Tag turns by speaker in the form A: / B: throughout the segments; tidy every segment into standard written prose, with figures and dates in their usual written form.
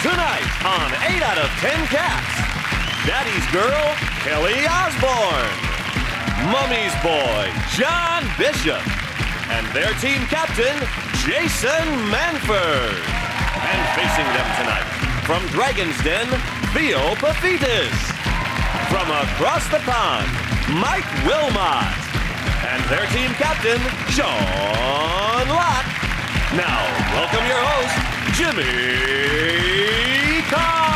A: Tonight on 8 out of 10 Cats, Daddy's girl, Kelly Osbourne. Mummy's boy, John Bishop. And their team captain, Jason Manford. And facing them tonight, from Dragon's Den, Theo Paphitis. From across the pond, Mike Wilmot. And their team captain, Sean Lott. Now, welcome your host, Jimmy Carr.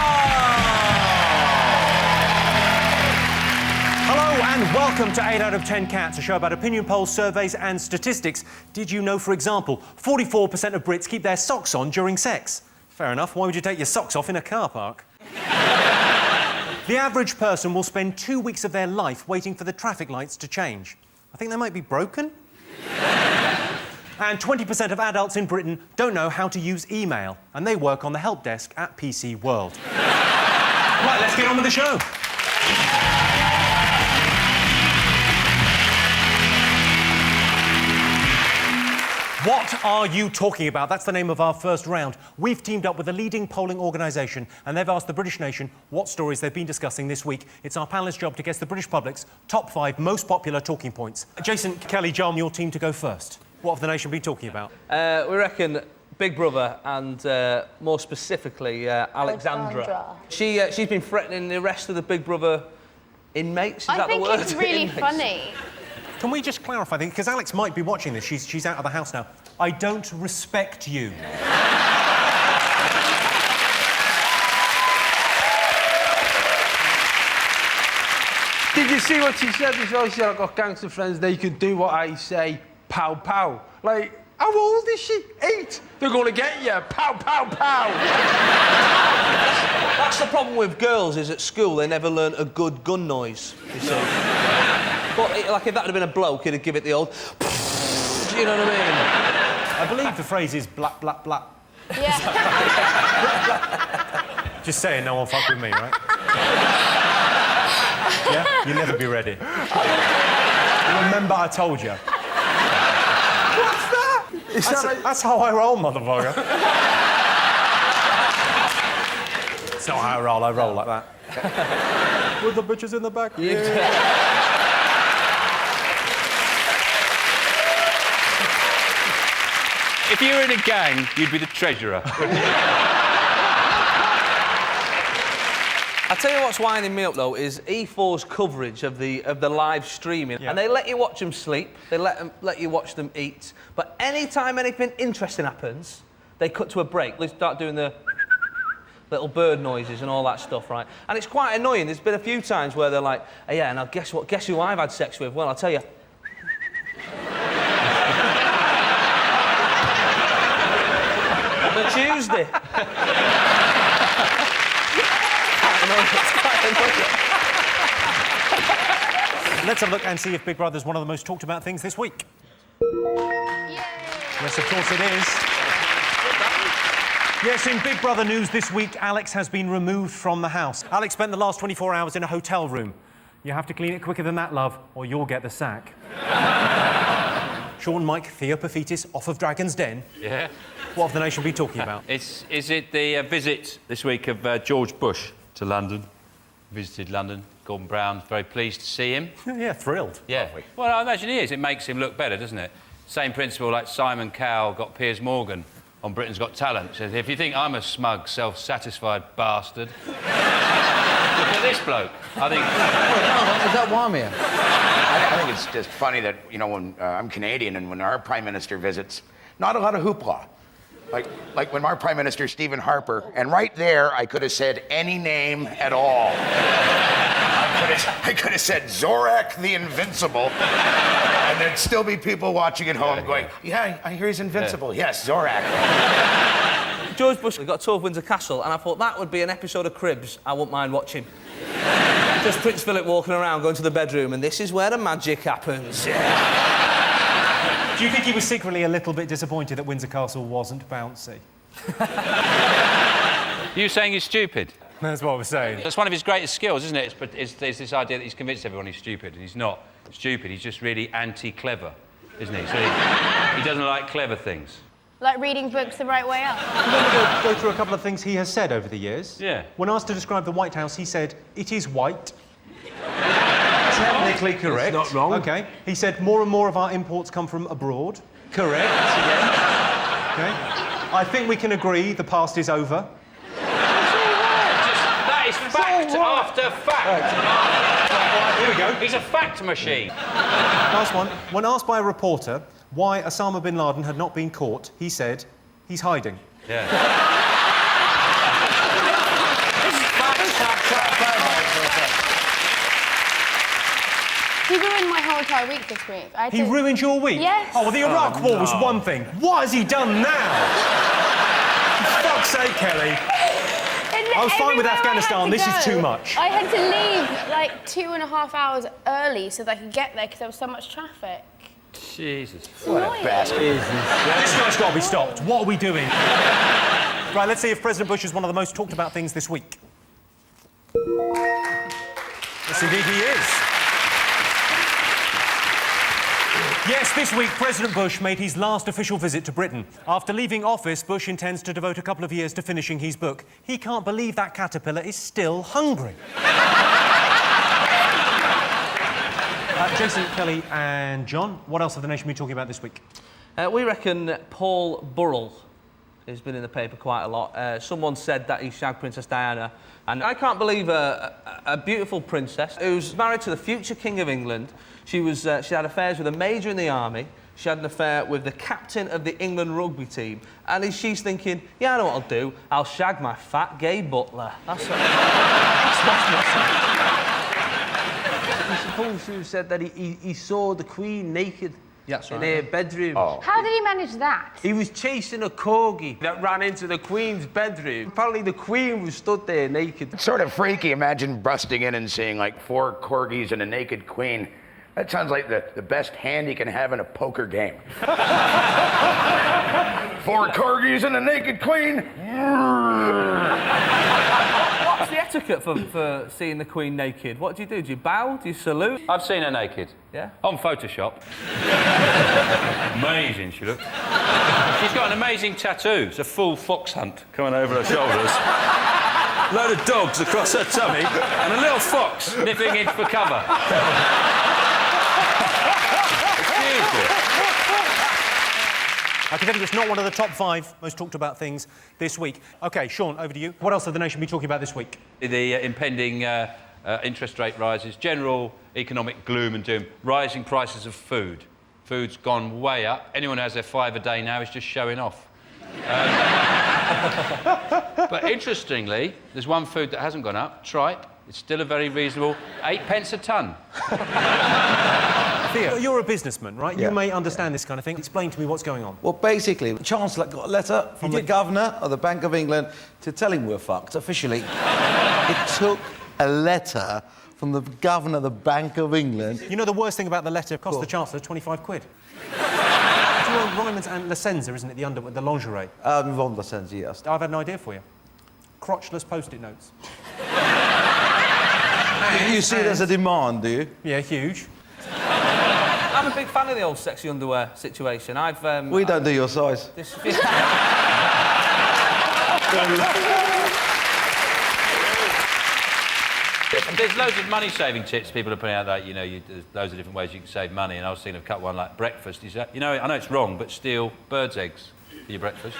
B: Hello and welcome to 8 out of 10 Cats, a show about opinion polls, surveys and statistics. Did you know, for example, 44% of Brits keep their socks on during sex? Fair enough, why would you take your socks off in a car park? The average person will spend 2 weeks of their life waiting for the traffic lights to change. I think they might be broken. And 20% of adults in Britain don't know how to use email, and they work on the help desk at PC World. Right, let's get on with the show. What are you talking about? That's the name of our first round. We've teamed up with a leading polling organisation and they've asked the British nation what stories they've been discussing this week. It's our panellists' job to guess the British public's top 5 most popular talking points. Jason, Kelly, John, your team to go first. What have the nation been talking about?
C: We reckon Big Brother and, more specifically, Alexandra. She's been threatening the rest of the Big Brother inmates, is that the word?
D: I think it's really funny.
B: Can we just clarify things? Because Alex might be watching this. She's out of the house now. I don't respect you.
E: Did you see what she said as well? She said, I've got gangster friends, they can do what I say. Pow, pow. Like, how old is she? 8. They're going to get you. Pow, pow, pow.
C: That's the problem with girls, is at school they never learn a good gun noise, you see. But, like, if that had been a bloke, he'd give it the old... You know what I mean?
B: I believe the phrase is blap, blap, blap.
D: Yeah.
B: Just saying, no one fuck with me, right? Yeah? You'll never be ready. Remember I told you.
E: What's that?
B: That's how I roll, motherfucker. It's not how I roll like that. With the bitches in the back. Yeah.
F: If you were in a gang, you'd be the treasurer.
C: I tell you what's winding me up, though, is E4's coverage of the live streaming. Yeah. And they let you watch them sleep, they let you watch them eat, but any time anything interesting happens, they cut to a break. They start doing the little bird noises and all that stuff, right? And it's quite annoying. There's been a few times where they're like, oh, yeah, now guess what? Guess who I've had sex with? Well, I'll tell you. On a Tuesday.
B: Let's have a look and see if Big Brother's one of the most talked about things this week. Yay. Yes, of course it is. Yes, in Big Brother news this week, Alex has been removed from the house. Alex spent the last 24 hours in a hotel room. You have to clean it quicker than that, love, or you'll get the sack. Sean, Mike, Theo Paphitis off of Dragon's Den.
F: Yeah.
B: What have the nation been talking about?
F: Is it the visit this week of George Bush to London? Visited London. Gordon Brown, very pleased to see him.
B: Yeah, thrilled.
F: Yeah. Well, I imagine he is. It makes him look better, doesn't it? Same principle like Simon Cowell got Piers Morgan on Britain's Got Talent. Says, if you think I'm a smug, self-satisfied bastard, look at this bloke. I think...
G: Is that Wamia? I think it's just funny that, you know, when I'm Canadian and when our Prime Minister visits, not a lot of hoopla. Like when our Prime Minister, Stephen Harper, and right there, I could have said any name at all. I could have said Zorak the Invincible, and there'd still be people watching at home going, yeah, I hear he's invincible. Yeah. Yes, Zorak.
C: George Bush got a tour of Windsor Castle, and I thought that would be an episode of Cribs I wouldn't mind watching. Just Prince Philip walking around, going to the bedroom, and this is where the magic happens. Yeah.
B: Do you think he was secretly a little bit disappointed that Windsor Castle wasn't bouncy?
F: You saying he's stupid?
B: That's what I was saying.
F: That's one of his greatest skills, isn't it? It's this idea that he's convinced everyone he's stupid, and he's not stupid. He's just really anti-clever, isn't he? So he doesn't like clever things.
D: Like reading books the right way up.
B: I'm going to go through a couple of things he has said over the years.
F: Yeah.
B: When asked to describe the White House, he said, "It is white."
H: Technically correct.
E: Not wrong.
B: OK. He said, "More and more of our imports come from abroad."
H: Correct, yeah.
B: OK. "I think we can agree the past is over."
F: That is fact after fact.
B: Here we go.
F: He's a fact machine.
B: Last one. When asked by a reporter why Osama bin Laden had not been caught, he said, "He's hiding."
F: Yeah.
D: He ruined my whole entire week this week.
B: He ruined your week?
D: Yes.
B: Oh, well, the Iraq War was one thing. What has he done now? For fuck's sake, Kelly. I was fine with Afghanistan. This is too much.
D: I had to leave like 2.5 hours early so that I could get there because there was so much traffic.
F: Jesus.
G: What a bastard.
B: This guy's got to be stopped. What are we doing? Right, let's see if President Bush is one of the most talked about things this week. Yes, indeed he is. Yes, this week, President Bush made his last official visit to Britain. After leaving office, Bush intends to devote a couple of years to finishing his book. He can't believe that caterpillar is still hungry. Jason, Kelly and John, what else have the nation been talking about this week?
C: We reckon Paul Burrell has been in the paper quite a lot. Someone said that he shagged Princess Diana, and I can't believe a beautiful princess who's married to the future King of England. She had affairs with a major in the army. She had an affair with the captain of the England rugby team, and she's thinking, yeah, I know what I'll do. I'll shag my fat gay butler. That's what
E: I suppose who said that he saw the Queen naked in her bedroom.
G: Oh.
D: How did he manage that?
E: He was chasing a corgi that ran into the Queen's bedroom. Apparently the Queen was stood there naked.
G: It's sort of freaky. Imagine busting in and seeing like 4 corgis and a naked queen. That sounds like the best hand you can have in a poker game. 4 corgis and a naked queen.
C: What's the etiquette for seeing the Queen naked? What do? Do you bow? Do you salute?
F: I've seen her naked.
C: Yeah?
F: On Photoshop. Amazing she looks. She's got an amazing tattoo. It's a full fox hunt coming over her shoulders. Load of dogs across her tummy and a little fox nipping in for cover. It's beautiful.
B: I can tell you it's not one of the top 5 most talked about things this week. OK, Sean, over to you. What else have the nation been talking about this week?
F: The impending interest rate rises, general economic gloom and doom, rising prices of food. Food's gone way up. Anyone who has their 5 a day now is just showing off. But interestingly, there's one food that hasn't gone up, tripe. It's still a very reasonable 8 pence a tonne.
B: Theo, you're a businessman, right?
H: Yeah.
B: You may understand this kind of thing. Explain to me what's going on.
H: Well, basically, the Chancellor got a letter from the Governor of the Bank of England to tell him we're fucked, officially. It took a letter from the Governor of the Bank of England.
B: You know, the worst thing about the letter cost the Chancellor 25 quid. Do you know Ryman's and La Senza, isn't it? The underwear, the lingerie.
H: Von the sense, yes.
B: I've had an idea for you. Crotchless post-it notes.
H: You see there's a demand, do you?
B: Yeah, huge.
C: I'm a big fan of the old sexy underwear situation.
H: We don't do your size.
F: There's loads of money-saving tips people are putting out that, you know, there's loads of different ways you can save money, and I was thinking of cut one like breakfast. You know, I know it's wrong, but steal birds' eggs for your breakfast.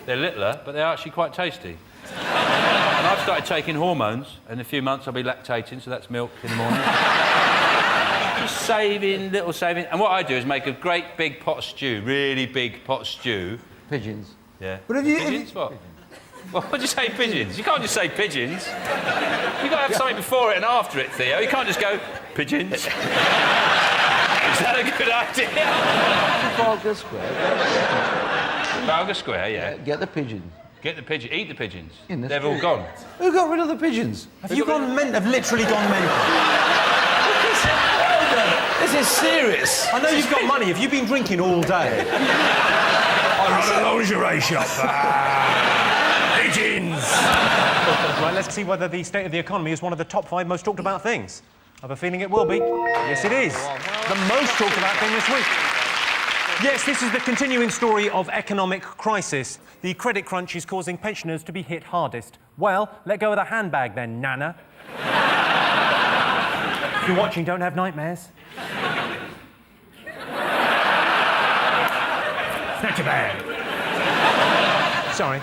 F: They're littler, but they're actually quite tasty. And I've started taking hormones, and in a few months I'll be lactating, so that's milk in the morning. Just saving, little saving. And what I do is make a great big pot of stew, really big pot of stew.
H: Pigeons.
F: Yeah.
H: But have you...
F: Pigeons? What? Well, what'd you say, pigeons? You can't just say pigeons. You've got to have something before it and after it, Theo. You can't just go, pigeons. Is that a good idea?
H: Trafalgar Square.
F: Trafalgar Square, yeah.
H: Get the pigeons.
F: Get the pigeon, eat the pigeons.
H: In the
F: They've all gone.
H: Who got rid of the pigeons?
B: Have literally gone mental?
H: This is serious.
B: I know you've got money. Have you been drinking all day? I run a lingerie shop. Pigeons! Right, let's see whether the state of the economy is one of the top 5 most talked about things. I have a feeling it will be. Yes, it is. The most talked about thing this week. Yes, this is the continuing story of economic crisis. The credit crunch is causing pensioners to be hit hardest. Well, let go of the handbag then, Nana. If you're watching, don't have nightmares. Snatch your bag. Sorry.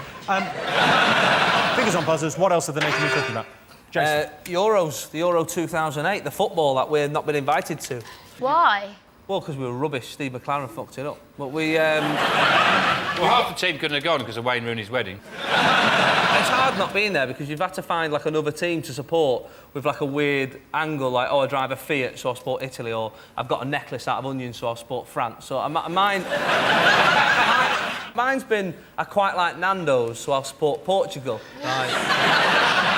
B: Fingers on buzzers, what else are the nation we talking about? Jason?
C: Euros, the Euro 2008, the football that we've not been invited to.
D: Why?
C: Well, because we were rubbish. Steve McLaren fucked it up. But we... Well,
F: half the team couldn't have gone because of Wayne Rooney's wedding.
C: It's hard not being there because you've had to find, like, another team to support with, like, a weird angle, like, oh, I drive a Fiat, so I support Italy, or I've got a necklace out of onions, so I support France. So mine's been, I quite like Nando's, so I'll support Portugal. Right.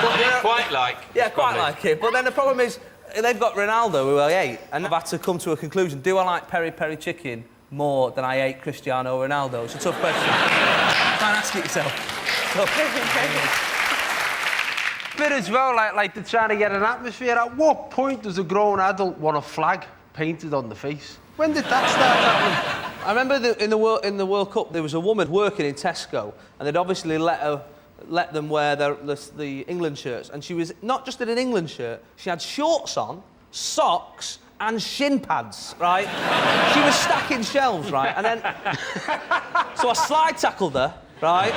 C: But,
F: Quite like.
C: Yeah, quite like it. But then the problem is, they've got Ronaldo, who I hate, and I've had to come to a conclusion. Do I like peri-peri chicken more than I hate Cristiano Ronaldo? It's a tough question. Try and ask it yourself.
E: Bit as well, like they're trying to get an atmosphere. At what point does a grown adult want a flag painted on the face? When did that start happening?
C: I remember in the World Cup, there was a woman working in Tesco, and they'd obviously let them wear the England shirts, and she was not just in an England shirt, she had shorts on, socks, and shin pads, right? She was stacking shelves, right? And then... so I slide tackled her, right?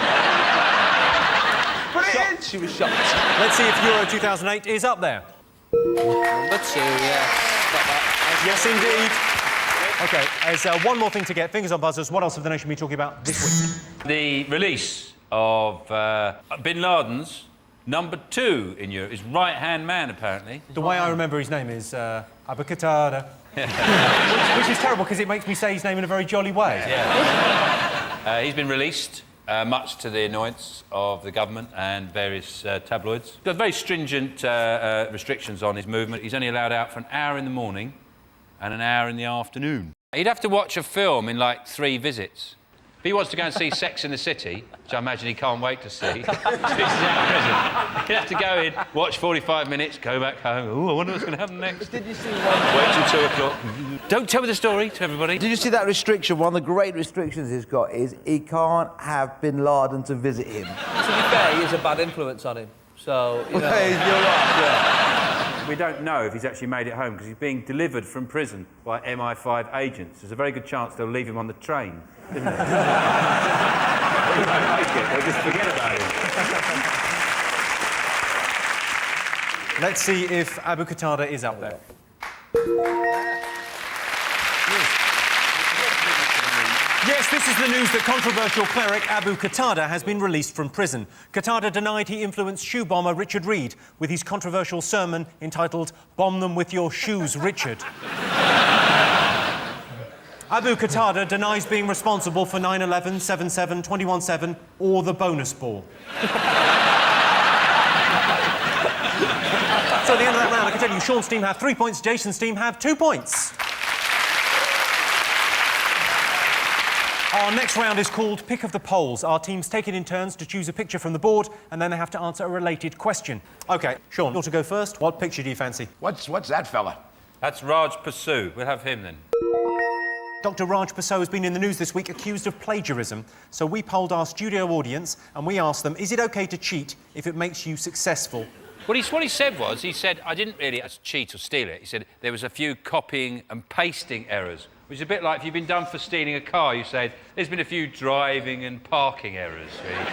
C: Shocked. She was shocked.
B: Let's see if Euro 2008 is up there.
C: Number 2, yeah. Got that.
B: Yes, indeed. OK, there's one more thing to get. Fingers on buzzers. What else have the nation been talking about this week?
F: The release of Bin Laden's number 2 in Europe, his right-hand man, apparently.
B: The way I remember his name is Abu Qatada. which is terrible, because it makes me say his name in a very jolly way.
F: Yeah. He's been released, much to the annoyance of the government and various tabloids. Got very stringent restrictions on his movement. He's only allowed out for an hour in the morning and an hour in the afternoon. He'd have to watch a film in, like, 3 visits. If he wants to go and see Sex in the City, which I imagine he can't wait to see, he's out of prison. He'd have to go in, watch 45 minutes, go back home. Ooh, I wonder what's going to happen next.
C: Did you see
F: Wait till 2 o'clock. Don't tell me the story to everybody.
H: Did you see that restriction? One of the great restrictions he's got is he can't have Bin Laden to visit him.
C: To be fair, he is a bad influence on him. So, you know...
H: You're right, yeah.
F: We don't know if he's actually made it home because he's being delivered from prison by MI5 agents. There's a very good chance they'll leave him on the train, isn't there? He won't make it. They'll just forget about him.
B: Let's see if Abu Qatada is up there. Yes, this is the news that controversial cleric Abu Qatada has been released from prison. Qatada denied he influenced shoe bomber Richard Reed with his controversial sermon entitled "Bomb Them With Your Shoes, Richard." Abu Qatada denies being responsible for 9/11, 7/7, 21/7 or the bonus ball. So at the end of that round, I can tell you Sean's team have 3 points, Jason's team have 2 points. Our next round is called Pick of the Polls. Our teams take it in turns to choose a picture from the board, and then they have to answer a related question. OK, Sean, you want to go first? What picture do you fancy?
G: What's that fella?
F: That's Raj Pasu. We'll have him then.
B: Dr. Raj Pasu has been in the news this week accused of plagiarism. So we polled our studio audience and we asked them, is it OK to cheat if it makes you successful?
F: What he said was, he said, I didn't really cheat or steal it. He said there was a few copying and pasting errors, which is a bit like if you've been done for stealing a car, you say there's been a few driving and parking errors, really.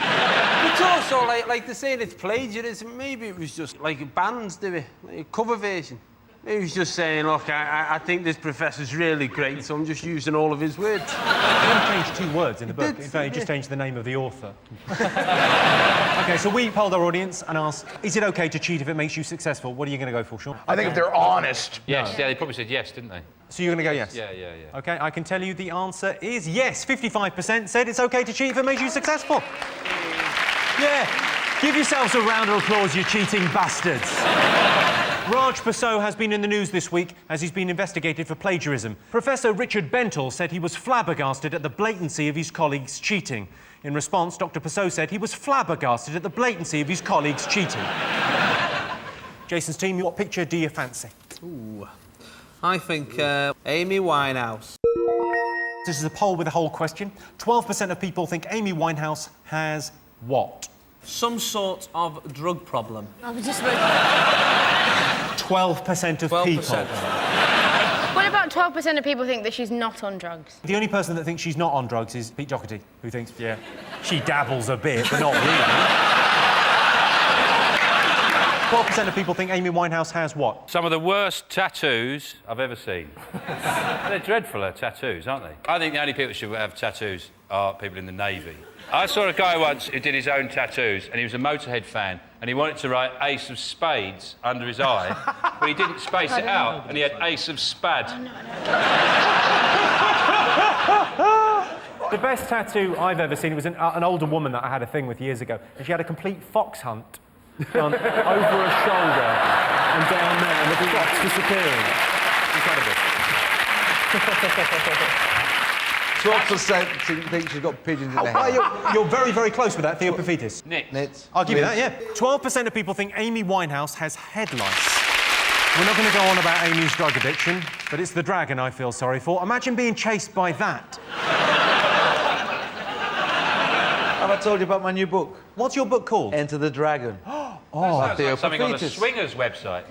E: It's also like they're saying it's plagiarism. Maybe it was just like bands do it, like a cover version. Maybe he's just saying, look, I think this professor's really great, so I'm just using all of his words.
B: He only changed 2 words in the book. In fact, he just changed the name of the author. OK, so we polled our audience and asked, is it OK to cheat if it makes you successful? What are you going to go for, Sean?
G: I think if they're honest.
F: Yes, yeah, they probably said yes, didn't they?
B: So you're going to go yes?
F: Yeah.
B: OK, I can tell you the answer is yes. 55% said it's OK to cheat if it makes you successful. Yeah. Give yourselves a round of applause, you cheating bastards. Raj Pasu has been in the news this week as he's been investigated for plagiarism. Professor Richard Bentle said he was flabbergasted at the blatancy of his colleagues cheating. In response, Dr. Pasu said he was flabbergasted at the blatancy of his colleagues cheating. Jason's team, what picture do you fancy?
C: Ooh. I think Amy Winehouse.
B: This is a poll with a whole question. 12% of people think Amy Winehouse has what?
C: Some sort of drug problem.
D: I was just
B: 12% of
C: 12%.
B: people.
D: What about 12% of people think that she's not on drugs?
B: The only person that thinks she's not on drugs is Pete Doherty, who thinks, yeah, she dabbles a bit, but not really. 12% of people think Amy Winehouse has what?
F: Some of the worst tattoos I've ever seen. They're dreadful, her tattoos, aren't they? I think the only people who should have tattoos are people in the Navy. I saw a guy once who did his own tattoos, and he was a Motorhead fan, and he wanted to write Ace of Spades under his eye, but he didn't space it out, and he had Ace of Spad.
B: The best tattoo I've ever seen was an older woman that I had a thing with years ago, and she had a complete fox hunt done over her shoulder and down there, and the fox disappearing. Incredible.
H: 12% think she's got pigeons in the head.
B: You're very, very close with that, Theo Paphitis.
F: Nits.
B: I'll give you that, yeah. 12% of people think Amy Winehouse has head lice. We're not going to go on about Amy's drug addiction, but it's the dragon I feel sorry for. Imagine being chased by that.
H: Have I told you about my new book?
B: What's your book called?
H: Enter the Dragon.
F: Oh,
H: Theo
F: like something on a
H: Paphitis.
F: swingers website.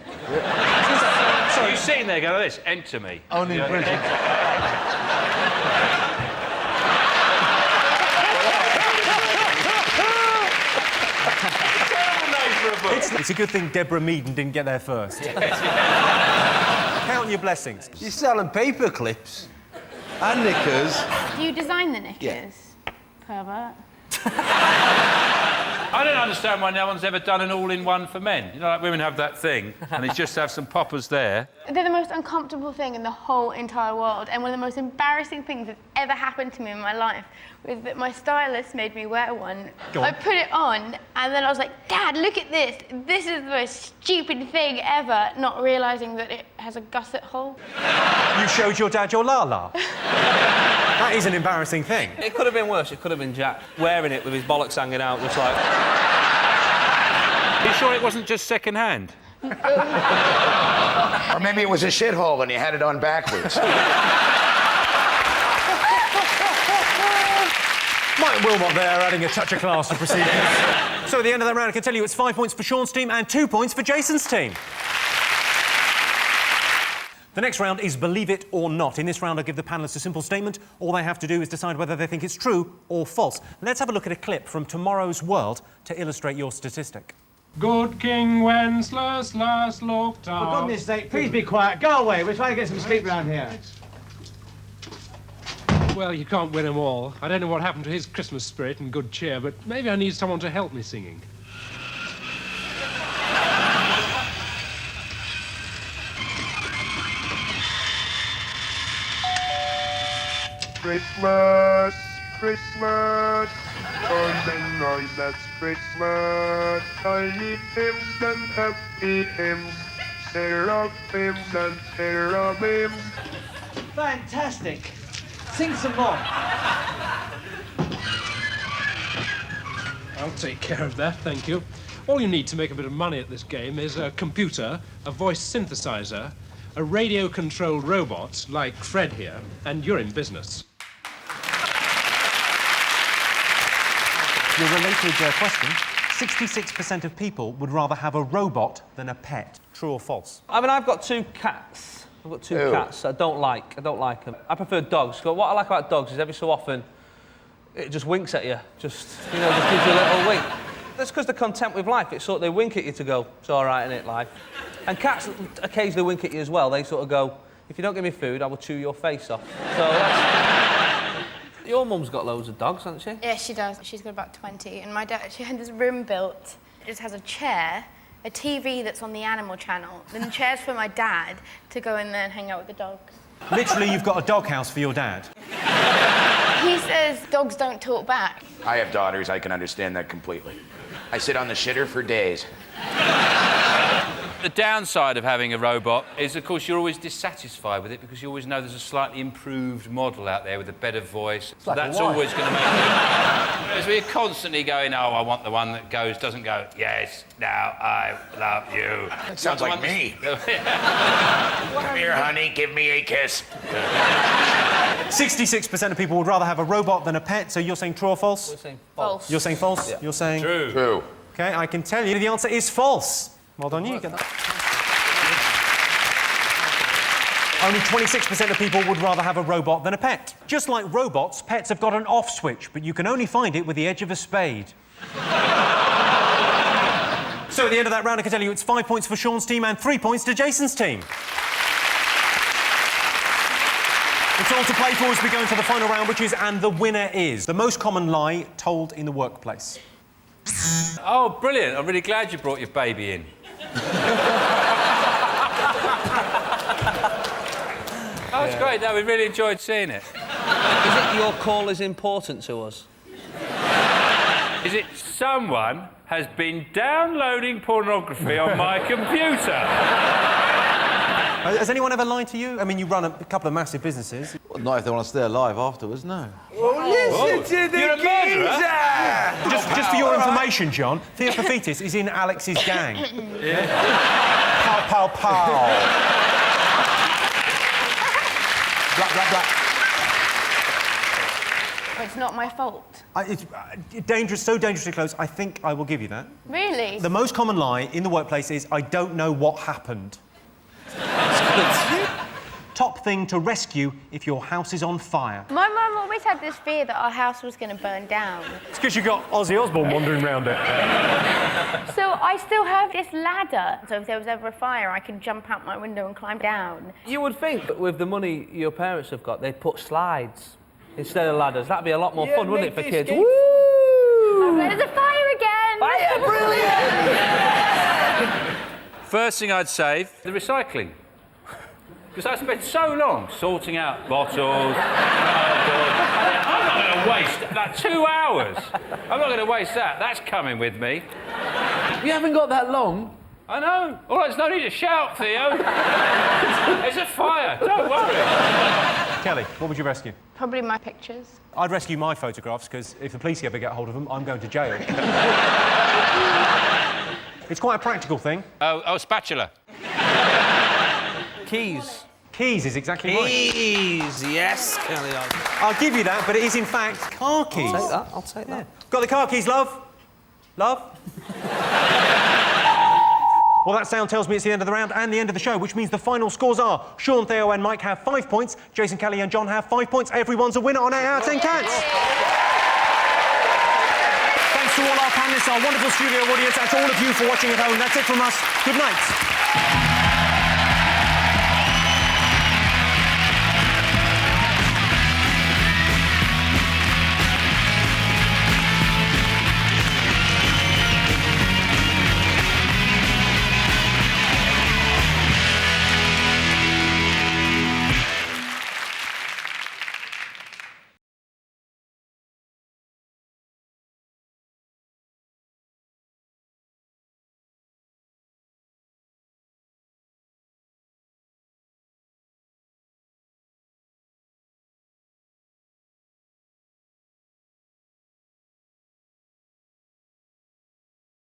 F: So you sitting there going, this, enter me.
H: Only in prison.
B: It's a good thing Deborah Meaden didn't get there first. Count your blessings.
E: You're selling paper clips.
H: And knickers.
D: Do you design the knickers?
H: Yeah.
D: Pervert.
F: I don't understand why no one's ever done an all-in-one for men. You know, like women have that thing, and they just have some poppers there.
D: They're the most uncomfortable thing in the whole entire world, and one of the most embarrassing things that's ever happened to me in my life was that my stylist made me wear one.
B: Go on.
D: I put it on, and then I was like, Dad, look at this. This is the most stupid thing ever, not realising that it has a gusset hole.
B: You showed your dad your la-la. That is an embarrassing thing.
C: It could have been worse. It could have been Jack wearing it with his bollocks hanging out, just like...
F: Are you sure it wasn't just second-hand?
G: Or maybe it was a shithole and you had it on backwards.
B: Mike Wilmot there, adding a touch of class to proceedings. So at the end of that round, I can tell you it's 5 points for Sean's team and 2 points for Jason's team. The next round is Believe It or Not. In this round, I'll give the panellists a simple statement. All they have to do is decide whether they think it's true or false. Let's have a look at a clip from Tomorrow's World to illustrate your statistic.
I: Good King Wenceslas last looked out.
J: For goodness sake, please be quiet. Go away. We're trying to get some sleep round here.
I: Well, you can't win them all. I don't know what happened to his Christmas spirit and good cheer, but maybe I need someone to help me singing.
K: Christmas, Christmas, Sunday night, that's Christmas. I need hymns and happy hymns, seraphims and cherubim.
J: Fantastic. Sing some more.
I: I'll take care of that, thank you. All you need to make a bit of money at this game is a computer, a voice synthesizer, a radio-controlled robot like Cred here, and you're in business.
B: Your related question, 66% of people would rather have a robot than a pet. True or false?
C: I mean, I've got two cats. I've got two cats I don't like. I don't like them. I prefer dogs. But what I like about dogs is every so often it just winks at you. Just, you know, just gives you a little wink. That's because they're content with life. It's sort of, they wink at you to go, it's all right, innit, life? And cats occasionally wink at you as well. They sort of go, if you don't give me food, I will chew your face off. So that's... Your mum's got loads of dogs, hasn't she?
D: Yeah, she does. She's got about 20. And my dad, she had this room built. It just has a chair, a TV that's on the Animal Channel, then chairs for my dad to go in there and hang out with the dogs.
B: Literally, you've got a doghouse for your dad.
D: He says dogs don't talk back.
G: I have daughters, I can understand that completely. I sit on the shitter for days.
F: The downside of having a robot is, of course, you're always dissatisfied with it because you always know there's a slightly improved model out there with a better voice. So
H: like
F: that's
H: a wife.
F: always going to make you... It's we're constantly going, oh, I want the one that doesn't go, yes, now I love you.
G: That sounds like me. Come here, honey, give me a kiss.
B: 66% of people would rather have a robot than a pet, so you're saying true or false?
C: We're saying false.
B: You're saying false?
C: Yeah.
B: You're saying...
F: True.
G: True.
B: OK, I can tell you the answer is false. Well done, you get that. Only 26% of people would rather have a robot than a pet. Just like robots, pets have got an off switch, but you can only find it with the edge of a spade. So at the end of that round, I can tell you it's 5 points for Sean's team and 3 points to Jason's team. It's all to play for as we go into the final round, which is and the winner is the most common lie told in the workplace.
F: Oh, brilliant. I'm really glad you brought your baby in. Oh, it's great. No, we really enjoyed seeing it.
C: Is it your call is important to us?
F: Is it someone has been downloading pornography on my computer?
B: Has anyone ever lied to you? I mean, you run a couple of massive businesses.
H: Well, not if they want to stay alive afterwards, no.
F: Listen to the You're a murderer?
B: Just for your information, John, Theo Paphitis is in Alex's gang. Yeah. Pow, pow, pow. Blah, blah, blah.
D: It's not my fault.
B: It's dangerous, so dangerously close, I think I will give you that.
D: Really?
B: The most common lie in the workplace is, I don't know what happened. Top thing to rescue if your house is on fire.
D: My mum always had this fear that our house was going to burn down.
B: It's because you got Ozzy Osbourne wandering around it.
D: So I still have this ladder. So if there was ever a fire, I could jump out my window and climb down.
C: You would think that with the money your parents have got, they'd put slides instead of ladders. That'd be a lot more fun, wouldn't it, for kids? Woo!
D: Oh, there's a fire again!
C: Fire, brilliant!
F: First thing I'd save, the recycling. Because I spent so long sorting out bottles, I'm not going to waste like 2 hours. I'm not going to waste that. That's coming with me.
C: You haven't got that long.
F: I know. All right, there's no need to shout, Theo. There's a fire. Don't worry.
B: Kelly, what would you rescue?
D: Probably my pictures.
B: I'd rescue my photographs, because if the police ever get hold of them, I'm going to jail. It's quite a practical thing.
F: Oh, spatula.
C: Keys.
B: Keys is exactly right.
C: Keys, yes, Kelly.
B: I'll give you that, but it is in fact car keys.
C: I'll take that.
B: Got the car keys, love? Love? Well, that sound tells me it's the end of the round and the end of the show, which means the final scores are Sean, Theo and Mike have 5 points, Jason, Kelly and John have 5 points. Everyone's a winner on 8 out of 10 Cats. Thanks to all our panellists, our wonderful studio audience, and to all of you for watching at home. That's it from us. Good night.